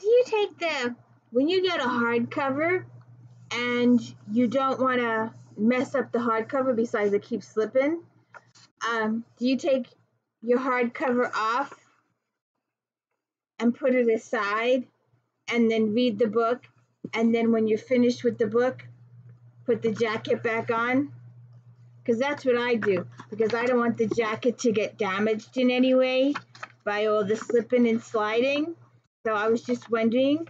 do you take when you get a hardcover and you don't want to mess up the hardcover besides it keeps slipping, do you take your hardcover off and put it aside and then read the book, and then when you're finished with the book, put the jacket back on? Because that's what I do, because I don't want the jacket to get damaged in any way by all the slipping and sliding. So I was just wondering,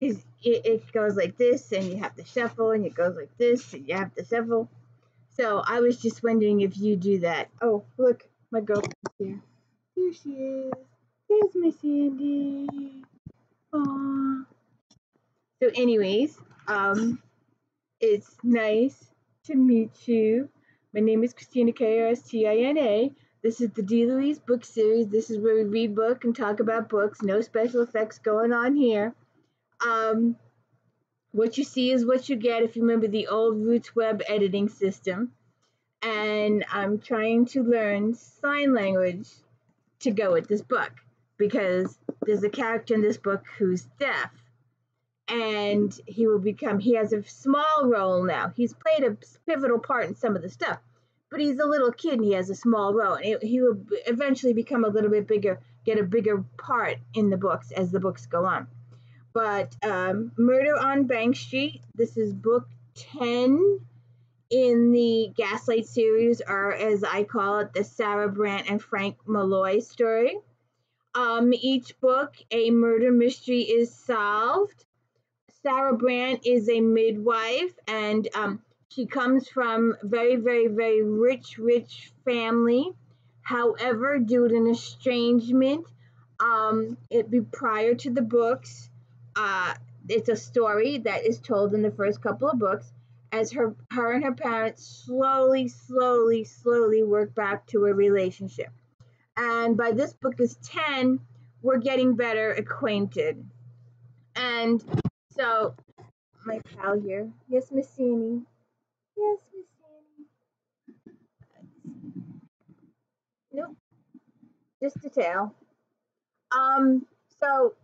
it goes like this, and you have to shuffle, and it goes like this, and you have to shuffle. So I was just wondering if you do that. Oh, look, my girlfriend's here. There she is. There's my Sandy. Aww. So anyways, it's nice to meet you. My name is Christina, K-R-S-T-I-N-A. This is the D. Louise book series. This is where we read book and talk about books. No special effects going on here. What you see is what you get, if you remember the old Roots web editing system. And I'm trying to learn sign language to go with this book, because there's a character in this book who's deaf, and he has a small role now. He's played a pivotal part in some of the stuff, but he's a little kid and he has a small role, and he will eventually become a little bit bigger, get a bigger part in the books as the books go on. But Murder on Bank Street, this is book 10 in the Gaslight series, or as I call it, the Sarah Brandt and Frank Malloy story. Each book, a murder mystery is solved. Sarah Brandt is a midwife, and she comes from very, very, very rich family. However, due to an estrangement, it be prior to the books, it's a story that is told in the first couple of books, as her and her parents slowly work back to a relationship. And by this book is 10, we're getting better acquainted. And so, my pal here, yes, Miss Sandy. Yes, Miss Sandy. Nope, just a tail. So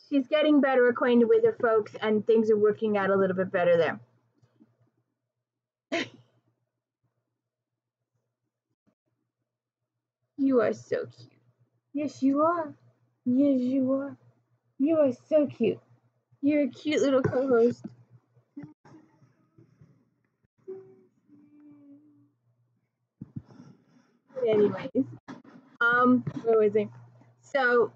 she's getting better acquainted with her folks, and things are working out a little bit better there. You are so cute. Yes, you are. Yes, you are. You are so cute. You're a cute little co-host. Anyways, where was I? So,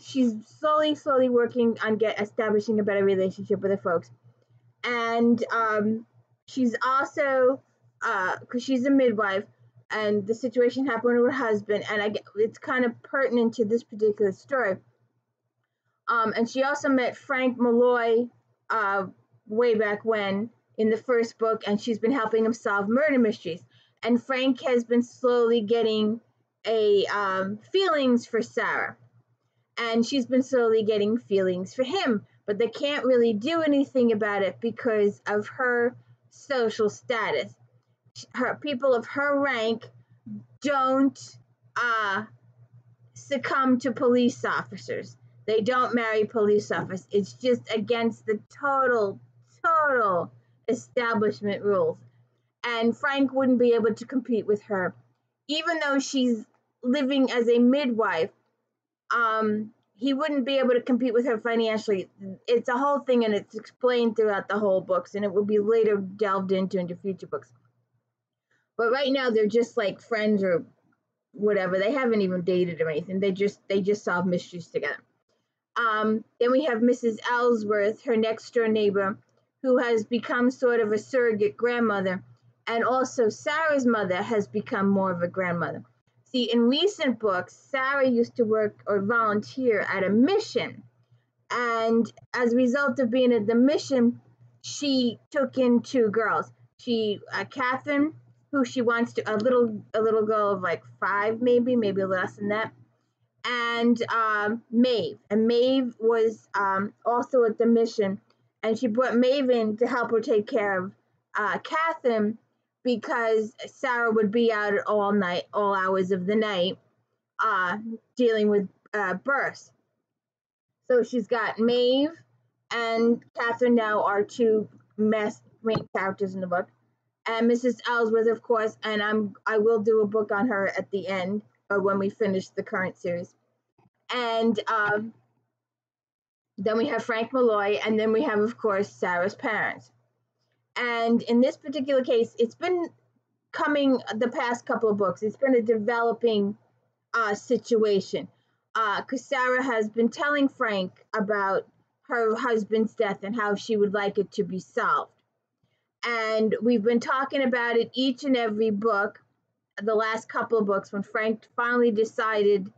she's slowly working on establishing a better relationship with her folks, and she's also, because she's a midwife, and the situation happened with her husband, and it's kind of pertinent to this particular story. And she also met Frank Malloy way back when in the first book, and she's been helping him solve murder mysteries. And Frank has been slowly getting feelings for Sarah, and she's been slowly getting feelings for him, but they can't really do anything about it because of her social status. People of her rank don't succumb to police officers. They don't marry police officers. It's just against the total establishment rules. And Frank wouldn't be able to compete with her. Even though she's living as a midwife, he wouldn't be able to compete with her financially. It's a whole thing, and it's explained throughout the whole books, and it will be later delved into future books. But right now, they're just like friends or whatever. They haven't even dated or anything. They just solve mysteries together. Then we have Mrs. Ellsworth, her next door neighbor, who has become sort of a surrogate grandmother, and also Sarah's mother has become more of a grandmother. See, in recent books, Sarah used to work or volunteer at a mission, and as a result of being at the mission, she took in two girls. Catherine, who she wants to, a little girl of like 5, maybe less than that, and Maeve. And Maeve was also at the mission, and she brought Maeve in to help her take care of Catherine, because Sarah would be out at all hours of the night, dealing with births. So she's got Maeve and Catherine now are two main characters in the book, and Mrs. Ellsworth, of course, and I will do a book on her at the end or when we finish the current series. And then we have Frank Malloy, and then we have, of course, Sarah's parents. And in this particular case, it's been coming the past couple of books. It's been a developing situation because Sarah has been telling Frank about her husband's death and how she would like it to be solved. And we've been talking about it each and every book, the last couple of books, when Frank finally decided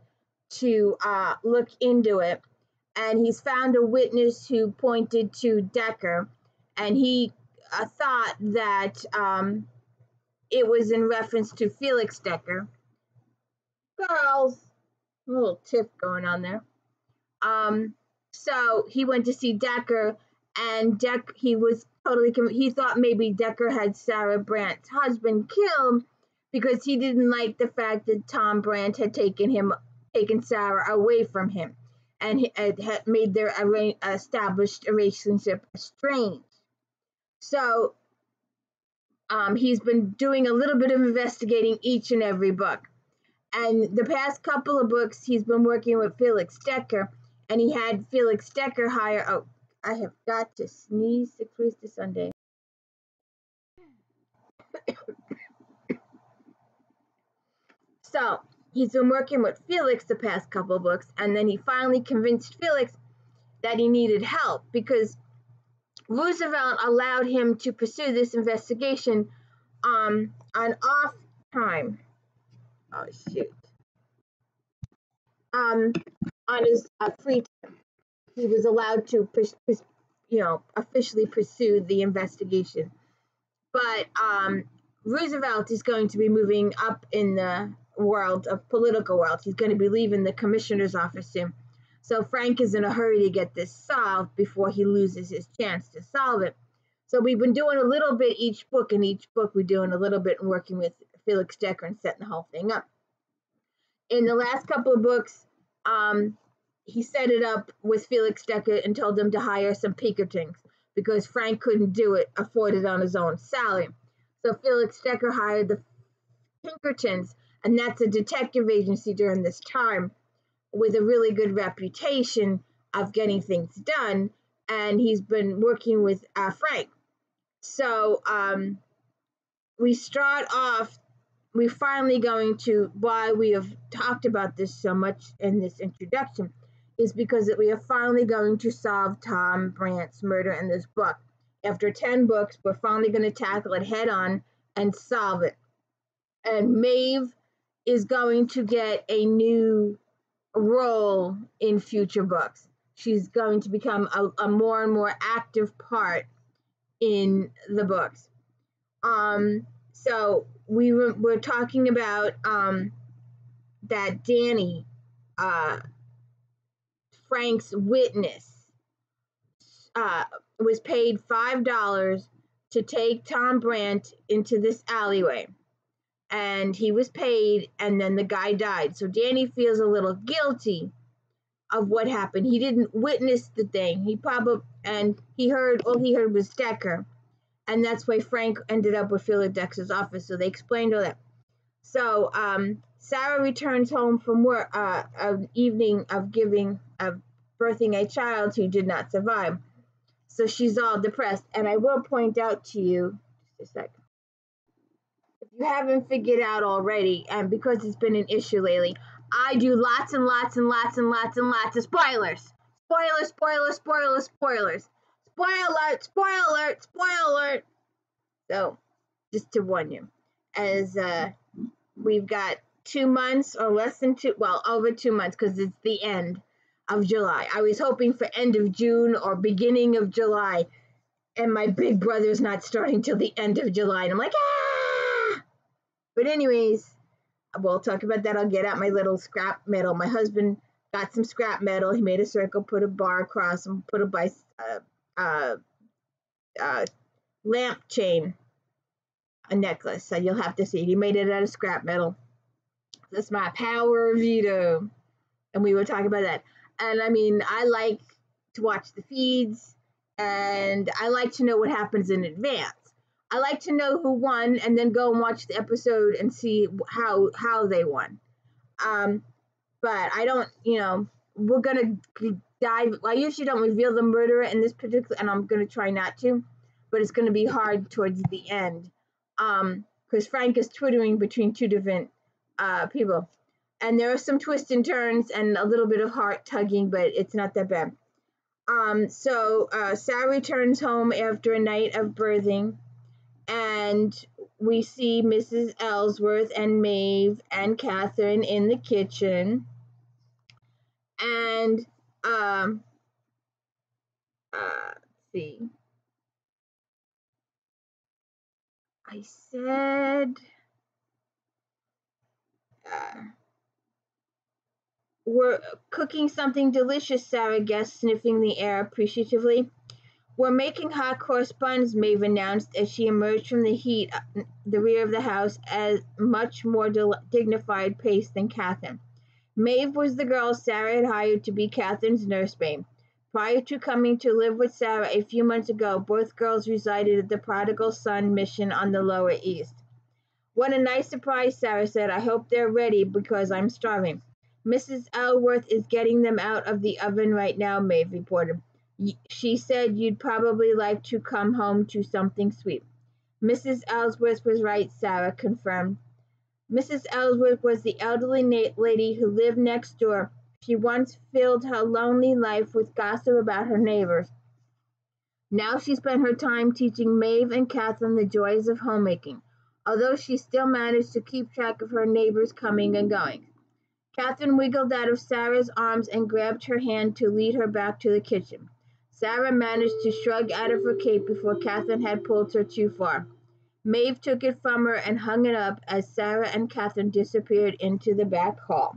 to look into it. And he's found a witness who pointed to Decker, and he thought that it was in reference to Felix Decker. Girls, a little tiff going on there. So he went to see Decker, and he was totally he thought maybe Decker had Sarah Brandt's husband killed because he didn't like the fact that Tom Brandt had taken Sarah away from him and had made their established relationship strange. So he's been doing a little bit of investigating each and every book. And the past couple of books, he's been working with Felix Decker, and he had Felix Decker hire. Oh, I have got to sneeze 6 weeks to Sunday. So he's been working with Felix the past couple of books, and then he finally convinced Felix that he needed help because Roosevelt allowed him to pursue this investigation on off time. Oh shoot. On his free time, he was allowed to officially pursue the investigation. But Roosevelt is going to be moving up in the political world. He's going to be leaving the commissioner's office soon. So Frank is in a hurry to get this solved before he loses his chance to solve it. So we've been doing a little bit each book. In each book, we're doing a little bit and working with Felix Decker and setting the whole thing up. In the last couple of books, he set it up with Felix Decker and told him to hire some PInkertons because Frank couldn't afford it on his own salary. So Felix Decker hired the PInkertons, and that's a detective agency during this time with a really good reputation of getting things done, and he's been working with Frank. So we start off, we're finally going to, why we have talked about this so much in this introduction, is because we are finally going to solve Tom Brandt's murder in this book. After 10 books, we're finally going to tackle it head on and solve it. And Maeve is going to get a new role in future books. She's going to become a more and more active part in the books. So we're talking about that Danny, Frank's witness, was paid $5 to take Tom Brandt into this alleyway. And he was paid, and then the guy died. So Danny feels a little guilty of what happened. He didn't witness the thing. All he heard was Decker. And that's why Frank ended up with Felix Decker's office. So they explained all that. So Sarah returns home from work, an evening of birthing a child who did not survive. So she's all depressed. And I will point out to you, just a second. If you haven't figured out already, and because it's been an issue lately, I do lots and lots and lots and lots and lots of spoilers. Spoilers. Spoiler alert. So, just to warn you, as we've got 2 months or less than over 2 months, because it's the end of July. I was hoping for end of June or beginning of July, and my big brother's not starting till the end of July, and I'm like, ah! But anyways, we'll talk about that. I'll get out my little scrap metal. My husband got some scrap metal. He made a circle, put a bar across, and put a lamp chain, a necklace. So you'll have to see. He made it out of scrap metal. That's my power veto. And we were talking about that. And I mean, I like to watch the feeds, and I like to know what happens in advance. I like to know who won and then go and watch the episode and see how they won. But I don't, we're gonna dive. I usually don't reveal the murderer in this particular, and I'm gonna try not to, but it's gonna be hard towards the end, because Frank is twittering between two different people, and there are some twists and turns and a little bit of heart tugging, but it's not that bad. So Sarah returns home after a night of birthing, and we see Mrs. Ellsworth and Maeve and Catherine in the kitchen. And let's see. I said we're cooking something delicious, Sarah guessed, sniffing the air appreciatively. We're making hot cross buns, Maeve announced as she emerged from the heat, the rear of the house, at much more dignified pace than Catherine. Maeve was the girl Sarah had hired to be Catherine's nursemaid. Prior to coming to live with Sarah a few months ago, both girls resided at the Prodigal Son mission on the Lower East. What a nice surprise, Sarah said. I hope they're ready because I'm starving. Mrs. Ellsworth is getting them out of the oven right now, Maeve reported. She said you'd probably like to come home to something sweet. Mrs. Ellsworth was right, Sarah confirmed. Mrs. Ellsworth was the elderly lady who lived next door. She once filled her lonely life with gossip about her neighbors. Now she spent her time teaching Maeve and Catherine the joys of homemaking, although she still managed to keep track of her neighbors coming and going. Catherine wiggled out of Sarah's arms and grabbed her hand to lead her back to the kitchen. Sarah managed to shrug out of her cape before Catherine had pulled her too far. Maeve took it from her and hung it up as Sarah and Catherine disappeared into the back hall.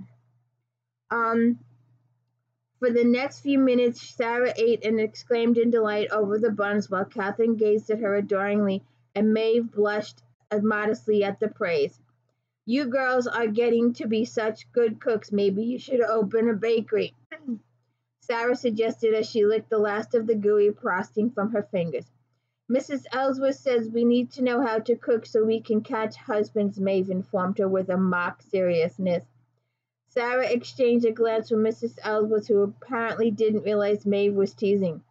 For the next few minutes, Sarah ate and exclaimed in delight over the buns while Catherine gazed at her adoringly and Maeve blushed modestly at the praise. You girls are getting to be such good cooks. Maybe you should open a bakery, Sarah suggested as she licked the last of the gooey frosting from her fingers. Mrs. Ellsworth says we need to know how to cook so we can catch husbands, Maeve informed her with a mock seriousness. Sarah exchanged a glance with Mrs. Ellsworth, who apparently didn't realize Maeve was teasing.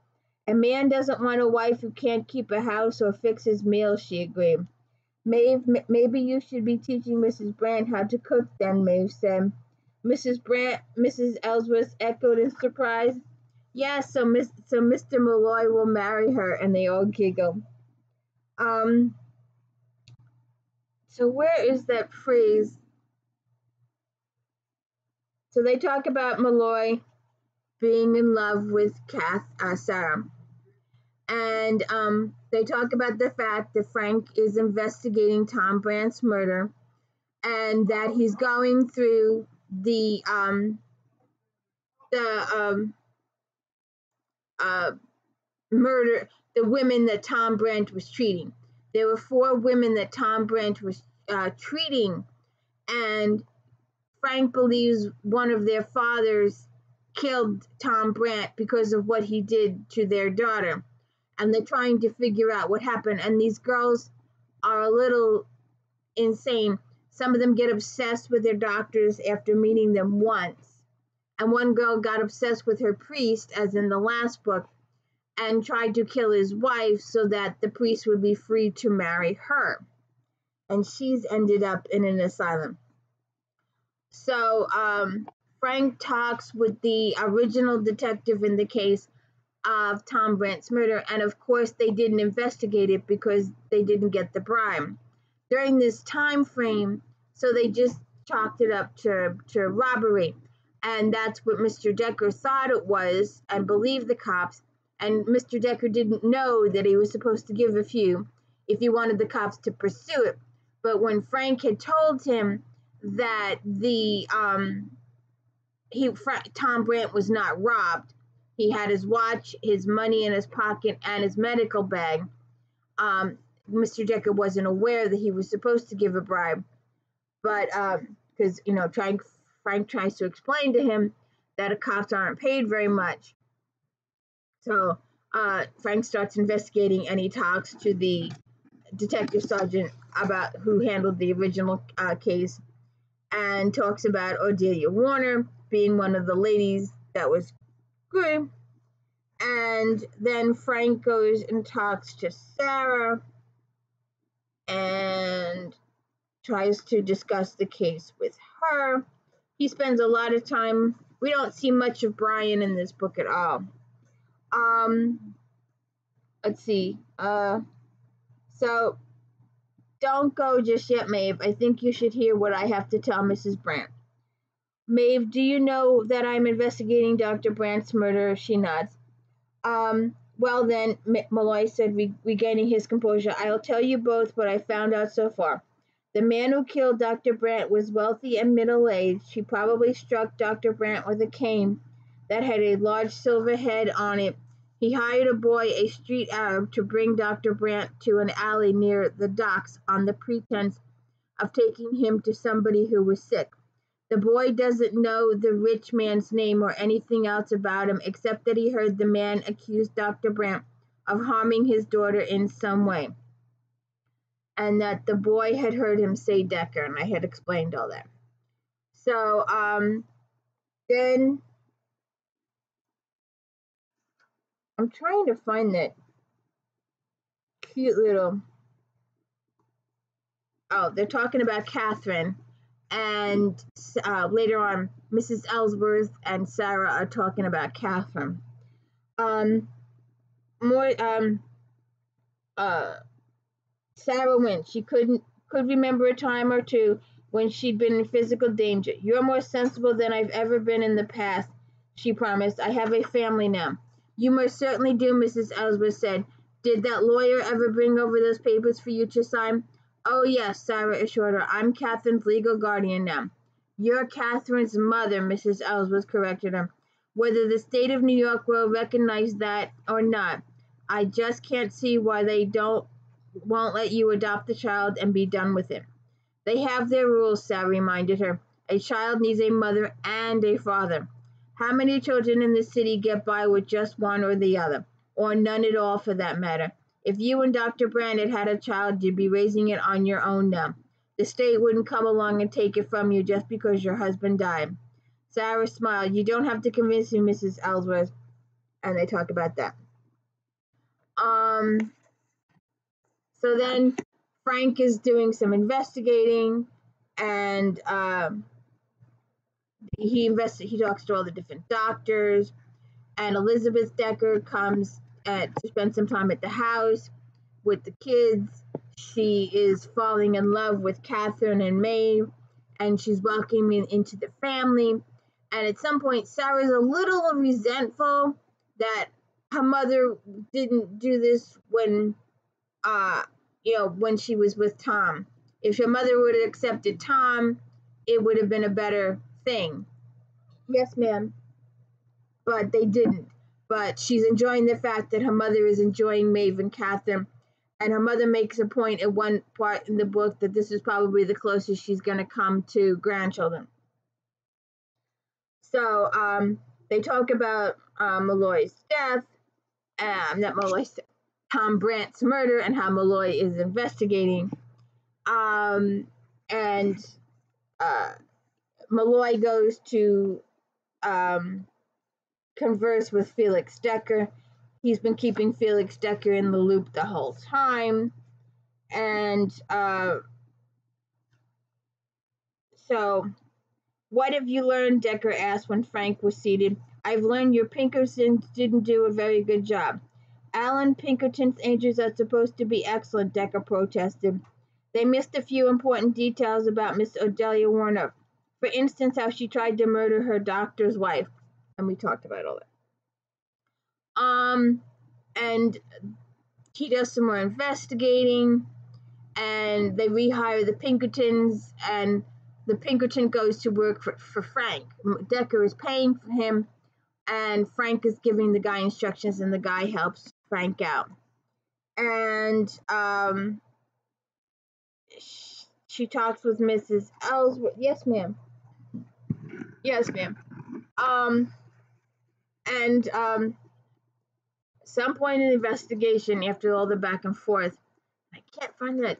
A man doesn't want a wife who can't keep a house or fix his meals, she agreed. Maeve, maybe you should be teaching Mrs. Brandt how to cook then, Maeve said. Mrs. Ellsworth echoed in surprise. Yes, so Mr. Malloy will marry her, and they all giggled. So where is that phrase? So they talk about Malloy being in love with Sarah. And they talk about the fact that Frank is investigating Tom Brandt's murder and that he's going through the murder, the women that Tom Brandt was treating. There were 4 women that Tom Brandt was treating, and Frank believes one of their fathers killed Tom Brandt because of what he did to their daughter. And they're trying to figure out what happened. And these girls are a little insane. Some of them get obsessed with their doctors after meeting them once. And one girl got obsessed with her priest, as in the last book, and tried to kill his wife so that the priest would be free to marry her. And she's ended up in an asylum. So Frank talks with the original detective in the case of Tom Brandt's murder, and of course they didn't investigate it because they didn't get the bribe during this time frame, so they just chalked it up to robbery, and that's what Mr. Decker thought it was and believed the cops, and Mr. Decker didn't know that he was supposed to give a few if he wanted the cops to pursue it. But when Frank had told him that Tom Brandt was not robbed, he had his watch, his money in his pocket, and his medical bag. Mr. Decker wasn't aware that he was supposed to give a bribe, but because Frank tries to explain to him that the cops aren't paid very much. So Frank starts investigating, and he talks to the detective sergeant about who handled the original case, and talks about Cordelia Warner being one of the ladies that was good. And then Frank goes and talks to Sarah and tries to discuss the case with her. He spends a lot of time. We don't see much of Brian in this book at all. Let's see. So don't go just yet, Maeve. I think you should hear what I have to tell Mrs. Brandt. Maeve, do you know that I'm investigating Dr. Brandt's murder? She nods. Well then, Malloy said, regaining his composure, I'll tell you both what I found out so far. The man who killed Dr. Brandt was wealthy and middle-aged. He probably struck Dr. Brandt with a cane that had a large silver head on it. He hired a boy, a street Arab, to bring Dr. Brandt to an alley near the docks on the pretense of taking him to somebody who was sick. The boy doesn't know the rich man's name or anything else about him except that he heard the man accuse Dr. Brandt of harming his daughter in some way, and that the boy had heard him say Decker, and I had explained all that. So then I'm trying to find that cute little, they're talking about Catherine, and later on Mrs. Ellsworth and Sarah are talking about Catherine. Sarah went. She could remember a time or two when she'd been in physical danger. You're more sensible than I've ever been in the past, she promised. I have a family now. You most certainly do, Mrs. Ellsworth said. Did that lawyer ever bring over those papers for you to sign? Oh, yes, Sarah assured her. I'm Catherine's legal guardian now. You're Catherine's mother, Mrs. Ellsworth corrected her. Whether the state of New York will recognize that or not, I just can't see why they won't let you adopt the child and be done with it. They have their rules, Sarah reminded her. A child needs a mother and a father. How many children in the city get by with just one or the other, or none at all for that matter? If you and Dr. Brandt had a child, you'd be raising it on your own now. The state wouldn't come along and take it from you just because your husband died. Sarah smiled. You don't have to convince me, Mrs. Ellsworth. And they talk about that. So then Frank is doing some investigating, and he talks to all the different doctors, and Elizabeth Decker comes to spend some time at the house with the kids. She is falling in love with Catherine and Maeve, and she's welcoming into the family. And at some point, Sarah's a little resentful that her mother didn't do this when she was with Tom. If your mother would have accepted Tom, it would have been a better thing. Yes, ma'am. But they didn't. But she's enjoying the fact that her mother is enjoying Maeve and Catherine. And her mother makes a point at one part in the book that this is probably the closest she's going to come to grandchildren. So they talk about Malloy's death, not Malloy's death, Tom Brandt's murder, and how Malloy is investigating. And Malloy goes to converse with Felix Decker. He's been keeping Felix Decker in the loop the whole time. And so, what have you learned? Decker asked when Frank was seated. I've learned your Pinkertons didn't do a very good job. Alan Pinkerton's angels are supposed to be excellent, Decker protested. They missed a few important details about Miss Cordelia Warner. For instance, how she tried to murder her doctor's wife. And we talked about all that. And he does some more investigating, and they rehire the Pinkertons, and the Pinkerton goes to work for Frank. Decker is paying for him, and Frank is giving the guy instructions, and the guy helps Frank out. And she talks with Mrs. Ellsworth. Yes, ma'am. Yes, ma'am. Um, and some point in the investigation, after all the back and forth, I can't find that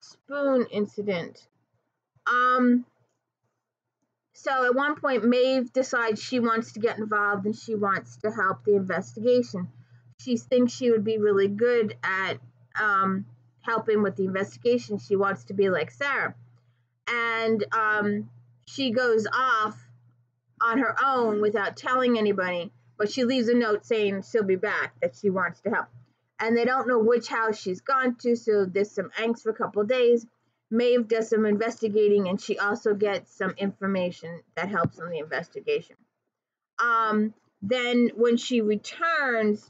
spoon incident. Um, so at one point, Maeve decides she wants to get involved and she wants to help the investigation. She thinks she would be really good at helping with the investigation. She wants to be like Sarah. And she goes off on her own without telling anybody, but she leaves a note saying she'll be back, that she wants to help. And they don't know which house she's gone to, so there's some angst for a couple of days. Maeve does some investigating, and she also gets some information that helps on the investigation. Then when she returns,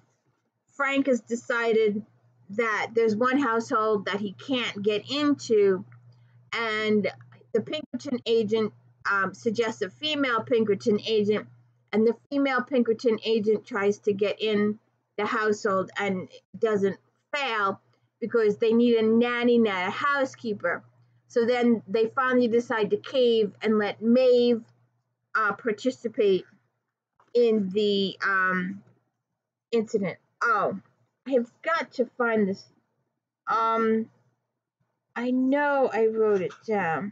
Frank has decided that there's one household that he can't get into, and the Pinkerton agent suggests a female Pinkerton agent, and the female Pinkerton agent tries to get in the household and doesn't fail because they need a nanny, not a housekeeper. So then they finally decide to cave and let Maeve participate in the incident. Oh, I have got to find this. I know I wrote it down.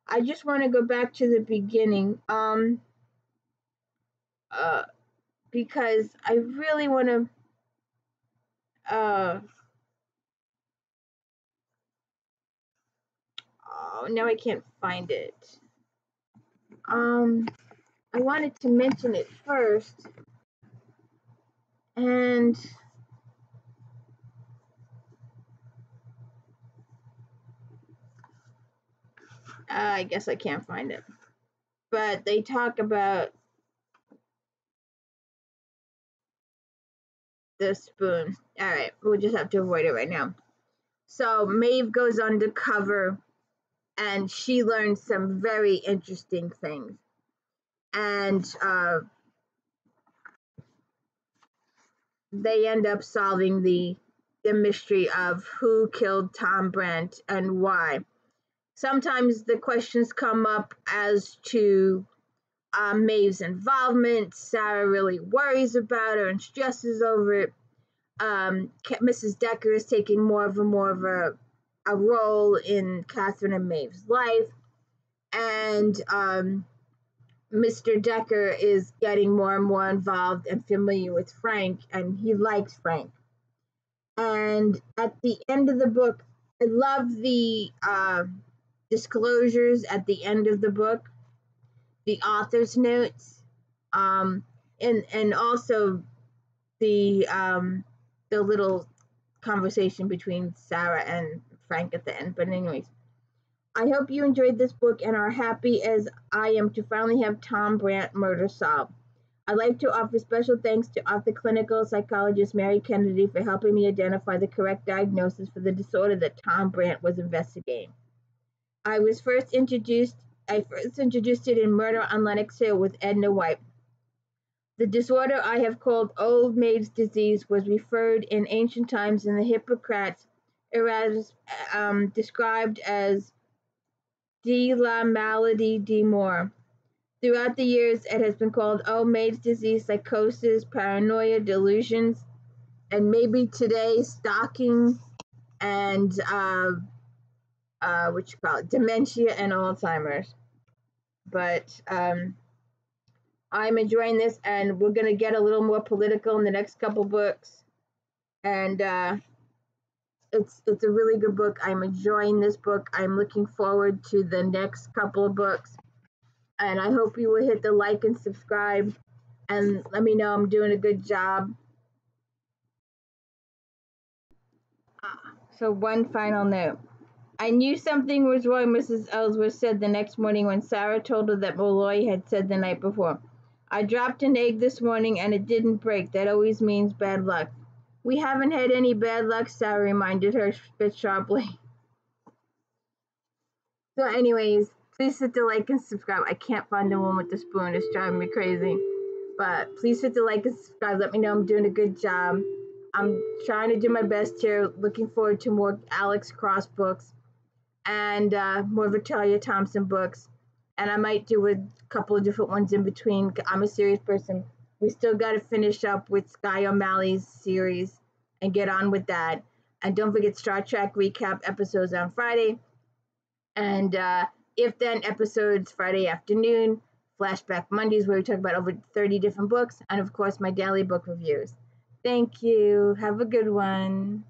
I just want to go back to the beginning, because I really want to, oh, now I can't find it. I wanted to mention it first, and I guess I can't find it. But they talk about the spoon. All right, we'll just have to avoid it right now. So Maeve goes undercover, and she learns some very interesting things. And they end up solving the mystery of who killed Tom Brandt and why. Sometimes the questions come up as to Maeve's involvement. Sarah really worries about her and stresses over it. Mrs. Decker is taking more of a role in Catherine and Maeve's life, and Mr. Decker is getting more and more involved and familiar with Frank, and he likes Frank. And at the end of the book, I love the disclosures at the end of the book, the author's notes, and also the little conversation between Sarah and Frank at the end. But anyways, I hope you enjoyed this book and are happy as I am to finally have Tom Brandt murder solved. I'd like to offer special thanks to author clinical psychologist Mary Kennedy for helping me identify the correct diagnosis for the disorder that Tom Brandt was investigating. I first introduced it in Murder on Lenox Hill with Edna White. The disorder I have called old maid's disease was referred in ancient times in the Hippocrates. It was described as de la maladie de mort. Throughout the years, it has been called old maid's disease, psychosis, paranoia, delusions, and maybe today stalking and dementia and Alzheimer's. But I'm enjoying this, and we're gonna get a little more political in the next couple books. And it's a really good book. I'm enjoying this book. I'm looking forward to the next couple of books. And I hope you will hit the like and subscribe and let me know I'm doing a good job. So one final note. I knew something was wrong, Mrs. Ellsworth said the next morning when Sarah told her that Malloy had said the night before. I dropped an egg this morning and it didn't break. That always means bad luck. We haven't had any bad luck, Sarah reminded her a bit sharply. So anyways, please hit the like and subscribe. I can't find the one with the spoon. It's driving me crazy. But please hit the like and subscribe. Let me know I'm doing a good job. I'm trying to do my best here. Looking forward to more Alex Cross books and more Victoria Thompson books. and I might do a couple of different ones in between. I'm a serious person. We still got to finish up with Sky O'Malley's series and get on with that. And don't forget Star Trek recap episodes on Friday. And If Then episodes Friday afternoon. Flashback Mondays, where we talk about over 30 different books. And of course, my daily book reviews. Thank you. Have a good one.